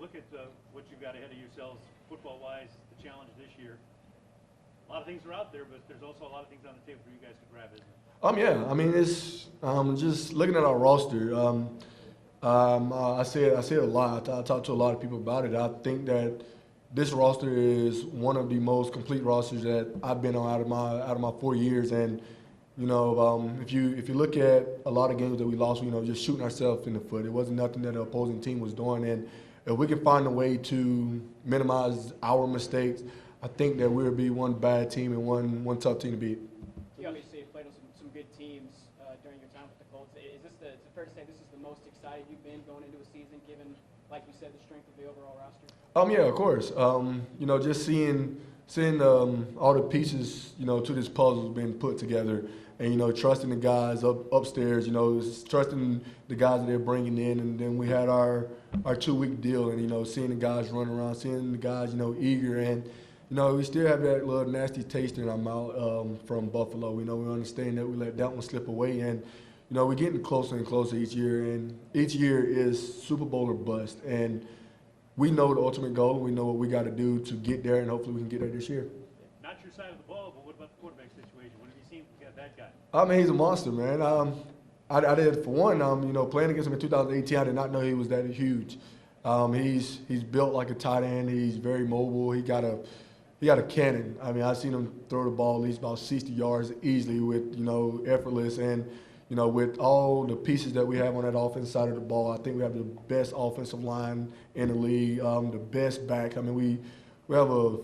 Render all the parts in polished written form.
look at what you've got ahead of yourselves football-wise, the challenge this year, a lot of things are out there, but there's also a lot of things on the table for you guys to grab, isn't it? Yeah. I mean, it's just looking at our roster. I say it a lot. I talk to a lot of people about it. I think that this roster is one of the most complete rosters that I've been on out of my 4 years. And if you look at a lot of games that we lost, just shooting ourselves in the foot. It wasn't nothing that the opposing team was doing. And if we can find a way to minimize our mistakes, I think that we'll be one bad team and one tough team to beat. You obviously have played on some good teams during your time with the Colts. Is it fair to say this is the most excited you've been going into a season, given, like you said, the strength of the overall roster? Yeah, of course. Just seeing all the pieces, to this puzzle being put together, and trusting the guys upstairs, trusting the guys that they're bringing in, and then we had our 2-week deal, and seeing the guys run around, seeing the guys, eager, and we still have that little nasty taste in our mouth from Buffalo. We understand that we let that one slip away, and we're getting closer and closer each year, and each year is Super Bowl or bust, and we know the ultimate goal. We know what we got to do to get there, and hopefully we can get there this year. Not your side of the ball, but what about the quarterback situation? What have you seen from that guy? I mean, he's a monster, man. I did, for one, playing against him in 2018, I did not know he was that huge. He's built like a tight end. He's very mobile. He got a cannon. I mean, I've seen him throw the ball at least about 60 yards easily with, effortless. And, with all the pieces that we have on that offensive side of the ball, I think we have the best offensive line in the league, the best back. I mean, we have a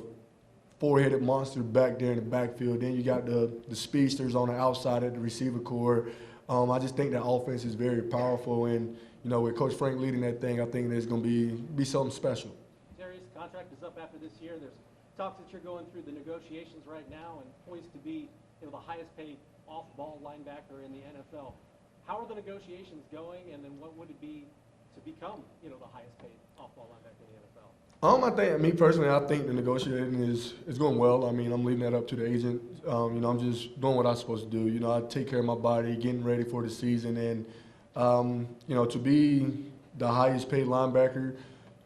four-headed monster back there in the backfield. Then you got the speedsters on the outside at the receiver core. I just think that offense is very powerful. And, with Coach Frank leading that thing, I think there's going to be something special. Darius, contract is up after this year. There's talks that you're going through the negotiations right now and poised to be the highest paid off-ball linebacker in the NFL. How are the negotiations going, and then what would it be to become the highest paid off-ball linebacker in the NFL? I think, me personally, I think the negotiating is going well. I mean, I'm leaving that up to the agent. I'm just doing what I'm supposed to do. I take care of my body, getting ready for the season, and to be the highest paid linebacker,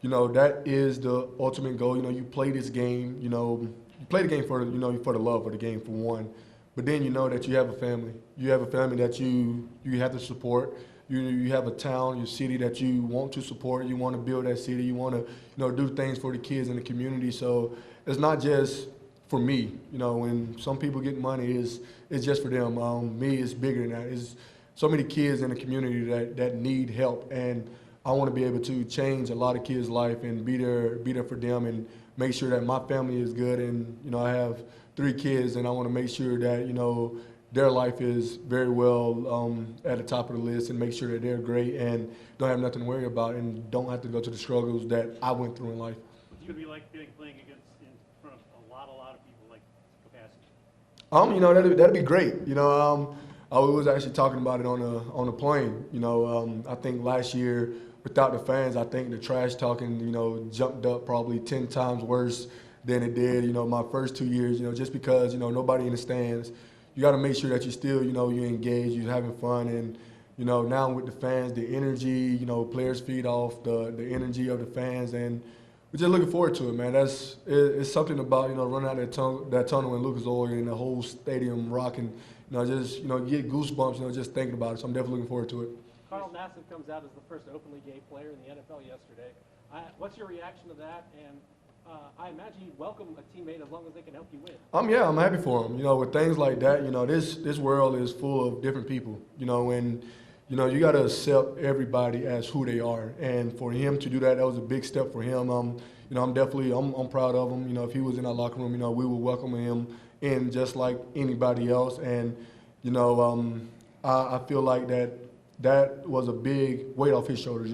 that is the ultimate goal. You play this game, you play the game for for the love of the game, for one. But then that you have a family. You have a family that you have to support. You have a town, your city that you want to support. You want to build that city. You want to do things for the kids in the community. So it's not just for me. When some people get money, it's just for them. Me, it's bigger than that. It's so many kids in the community that need help, and I want to be able to change a lot of kids' life and be there for them and make sure that my family is good. And I have 3 kids, and I want to make sure that their life is very well at the top of the list, and make sure that they're great and don't have nothing to worry about and don't have to go to the struggles that I went through in life. What's it going to be like playing in front of a lot of people, like capacity? That'd be great. I was actually talking about it on the plane. I think last year without the fans, I think the trash talking jumped up probably 10 times worse than it did. My first 2 years. Just because nobody in the stands. You got to make sure that you still, you're engaged, you're having fun, and now with the fans, the energy, players feed off the energy of the fans, and we're just looking forward to it, man. It's something about running out that tunnel in Lucas Oil and the whole stadium rocking, just get goosebumps, just thinking about it. So I'm definitely looking forward to it. Carl Nassib comes out as the first openly gay player in the NFL yesterday. What's your reaction to that? And I imagine you welcome a teammate as long as they can help you win. I'm happy for him. With things like that, this world is full of different people. And you got to accept everybody as who they are. And for him to do that, that was a big step for him. I'm proud of him. If he was in our locker room, we would welcome him in just like anybody else. And I feel like that was a big weight off his shoulders.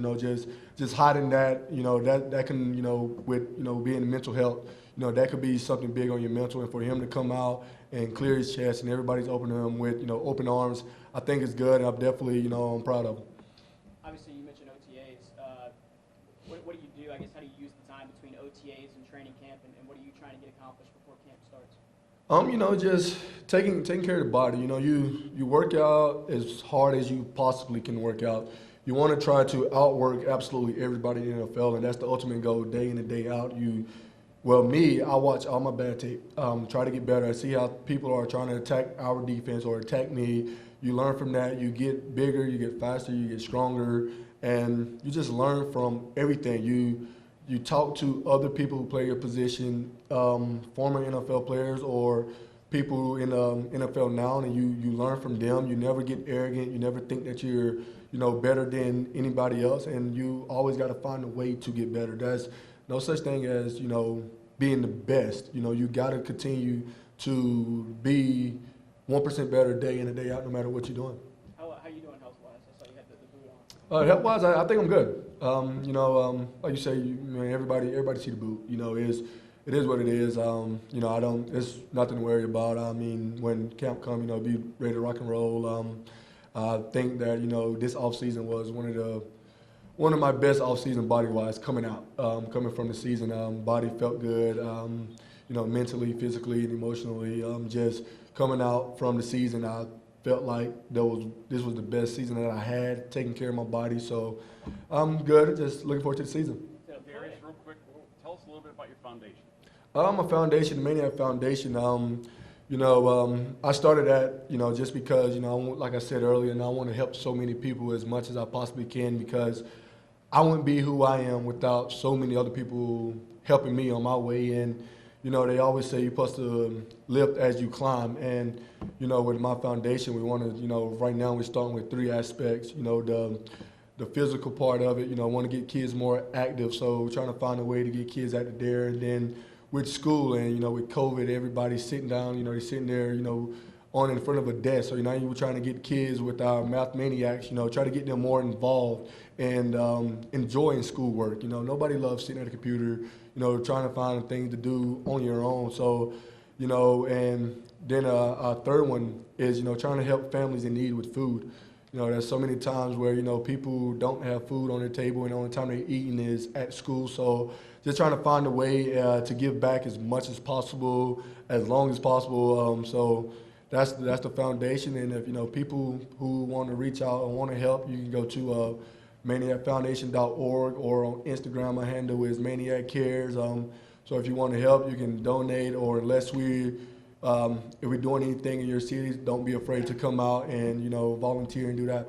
Just hiding that, that can, with, being mental health, that could be something big on your mental. And for him to come out and clear his chest and everybody's opening him with, open arms, I think it's good. And I'm definitely, I'm proud of him. Obviously, you mentioned OTAs. What do you do? I guess, how do you use the time between OTAs and training camp, and what are you trying to get accomplished before camp starts? Just taking care of the body. You work out as hard as you possibly can work out. you want to try to outwork absolutely everybody in the NFL, and that's the ultimate goal, day in and day out. I watch all my bad tape, try to get better. I see how people are trying to attack our defense or attack me. You learn from that. You get bigger, you get faster, you get stronger, and you just learn from everything. You talk to other people who play your position, former NFL players or people in NFL now, and you learn from them. You never get arrogant. You never think that you're better than anybody else, and you always got to find a way to get better. There's no such thing as being the best. You got to continue to be 1% better day in and day out, no matter what you're doing. How you doing health-wise? I saw you had the boot on. Health-wise, I think I'm good. Like you say, everybody see the boot. It is what it is. It's nothing to worry about. I mean, when camp comes, be ready to rock and roll. I think that this offseason was one of my best offseason body-wise coming out, coming from the season. Body felt good, mentally, physically, and emotionally. Just coming out from the season, I felt like this was the best season that I had, taking care of my body. So I'm good. Just looking forward to the season. Darius, real quick, tell us a little bit about your foundation. My foundation, the Maniac Foundation. I started that, just because, like I said earlier, and I want to help so many people as much as I possibly can, because I wouldn't be who I am without so many other people helping me on my way. And, they always say you're supposed to lift as you climb. And, with my foundation, we want to, right now we're starting with 3 aspects. The physical part of it, want to get kids more active. So we're trying to find a way to get kids active there. And then with school and, with COVID, everybody's sitting down, they're sitting there, on in front of a desk. So, we're trying to get kids with our Math Maniacs, try to get them more involved and enjoying schoolwork. Nobody loves sitting at a computer, trying to find things to do on your own. So, and then our third one is, trying to help families in need with food. There's so many times where, people don't have food on their table and the only time they're eating is at school. So just trying to find a way to give back as much as possible, as long as possible. So that's the foundation. And if, people who want to reach out and want to help, you can go to maniacfoundation.org, or on Instagram, my handle is Maniac Cares. So if you want to help, you can donate, or if we're doing anything in your city, don't be afraid to come out and, volunteer and do that.